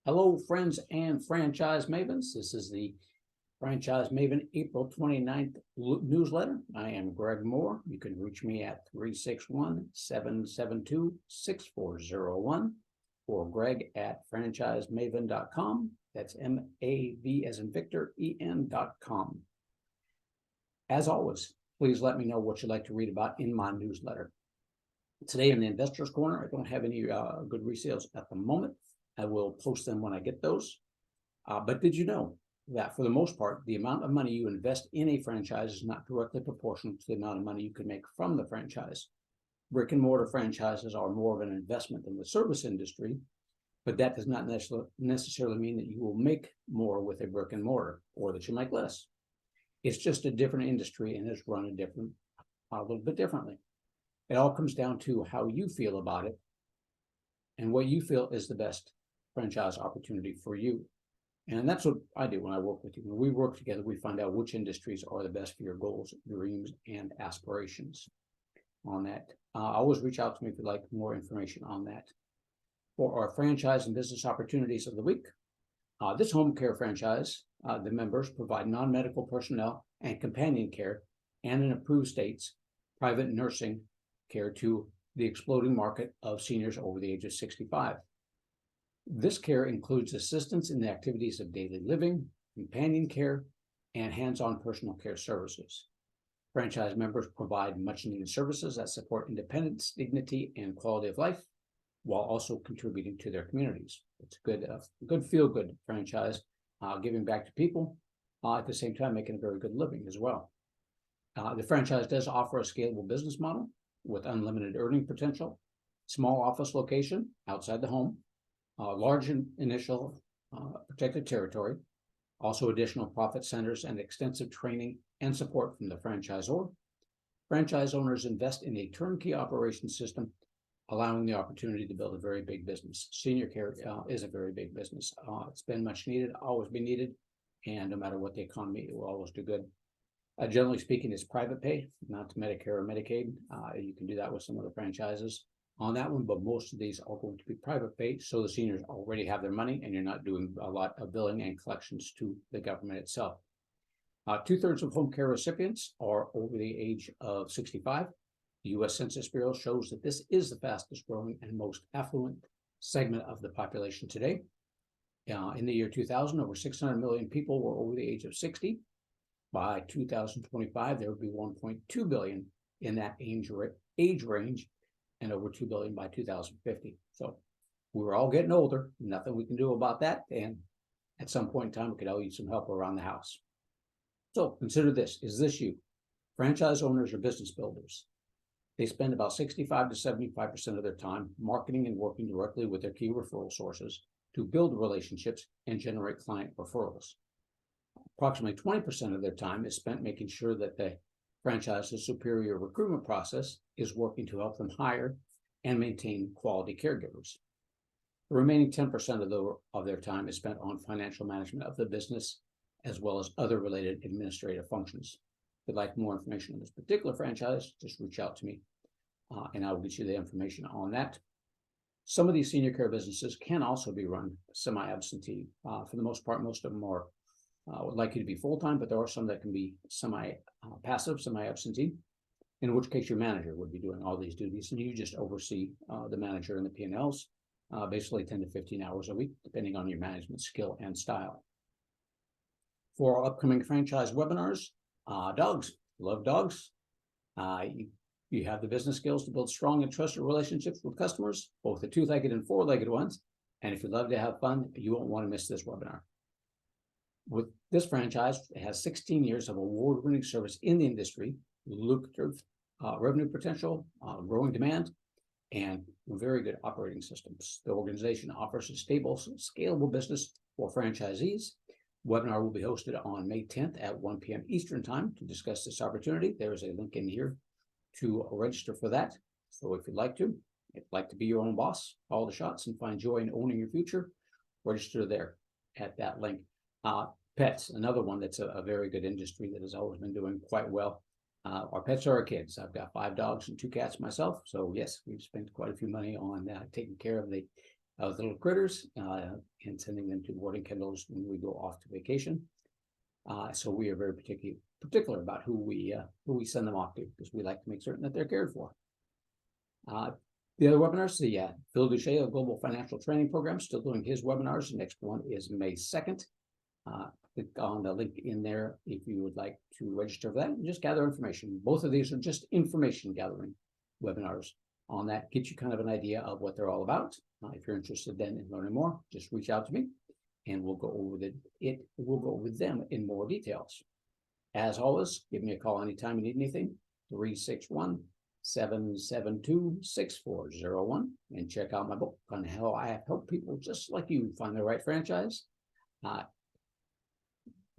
Hello, friends and franchise mavens. This is the Franchise Maven April 29th newsletter. I am Greg Mohr. You can reach me at 361-772-6401 or Greg at franchisemaven.com. That's MAV as in Victor, EN.com. As always, please let me know what you'd like to read about in my newsletter. Today in the Investors Corner, I don't have any good resales at the moment. I will post them when I get those. But did you know that for the most part, the amount of money you invest in a franchise is not directly proportional to the amount of money you can make from the franchise? Brick and mortar franchises are more of an investment in the service industry, but that does not necessarily mean that you will make more with a brick and mortar or that you make less. It's just a different industry and it's run a little bit differently. It all comes down to how you feel about it and what you feel is the best franchise opportunity for you. And that's what I do when I work with you. When we work together, we find out which industries are the best for your goals, dreams, and aspirations on that. Always reach out to me if you'd like more information on that. For our franchise and business opportunities of the week, this home care franchise, the members provide non-medical personnel and companion care and in approved states, private nursing care to the exploding market of seniors over the age of 65. This care includes assistance in the activities of daily living, companion care, and hands-on personal care services. Franchise members provide much-needed services that support independence, dignity, and quality of life, while also contributing to their communities. It's a good feel-good franchise, giving back to people, at the same time making a very good living as well. The franchise does offer a scalable business model with unlimited earning potential, small office location outside the home, large initial protected territory, also additional profit centers and extensive training and support from the franchisor. Franchise owners invest in a turnkey operation system, allowing the opportunity to build a very big business. Senior care is a very big business. It's been much needed, always be needed, and no matter what the economy, it will always do good. Generally speaking, it's private pay, not Medicare or Medicaid. You can do that with some of the franchises on that one, but most of these are going to be private pay, so the seniors already have their money and you're not doing a lot of billing and collections to the government itself. 2/3 of home care recipients are over the age of 65. The U.S. Census Bureau shows that this is the fastest growing and most affluent segment of the population today. In the year 2000, over 600 million people were over the age of 60. By 2025, there would be 1.2 billion in that age range, and over 2 billion by 2050. So we're all getting older, nothing we can do about that. And at some point in time, we could all use some help around the house. So consider this, is this you? Franchise owners or business builders. They spend about 65 to 75% of their time marketing and working directly with their key referral sources to build relationships and generate client referrals. Approximately 20% of their time is spent making sure that the franchise's superior recruitment process is working to help them hire and maintain quality caregivers. The remaining 10% of their time is spent on financial management of the business, as well as other related administrative functions. If you'd like more information on this particular franchise, just reach out to me and I will get you the information on that. Some of these senior care businesses can also be run semi-absentee. For the most part, most of them are would like you to be full-time, but there are some that can be semi-passive, semi-absentee, in which case your manager would be doing all these duties and you just oversee the manager and the P&Ls, basically 10 to 15 hours a week, depending on your management skill and style. For our upcoming franchise webinars, dogs, love dogs. You have the business skills to build strong and trusted relationships with customers, both the two-legged and four-legged ones. And if you love to have fun, you won't want to miss this webinar. With this franchise, it has 16 years of award-winning service in the industry, lucrative revenue potential, growing demand, and very good operating systems. The organization offers a stable, scalable business for franchisees. Webinar will be hosted on May 10th at 1 p.m. Eastern Time to discuss this opportunity. There is a link in here to register for that. So if you'd like to be your own boss, call the shots and find joy in owning your future, register there at that link. Pets, another one that's a very good industry that has always been doing quite well. Our pets are our kids. I've got 5 dogs and 2 cats myself. So yes, we've spent quite a few money on taking care of the of the little critters and sending them to boarding kennels when we go off to vacation. So we are very particular about who we send them off to, because we like to make certain that they're cared for. The other webinars, the Phil Duche of Global Financial Training Program, still doing his webinars. The next one is May 2nd. Click on the link in there if you would like to register for that and just gather information. Both of these are just information gathering webinars. On that, get you kind of an idea of what they're all about. If you're interested then in learning more, just reach out to me and we'll go over we'll go over them in more details. As always, give me a call anytime you need anything, 361-772-6401, and check out my book on how I have helped people just like you find the right franchise.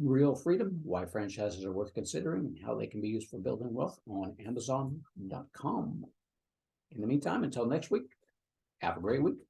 Real Freedom, Why Franchises Are Worth Considering and How They Can Be Used for Building Wealth on Amazon.com. In the meantime, until next week, have a great week.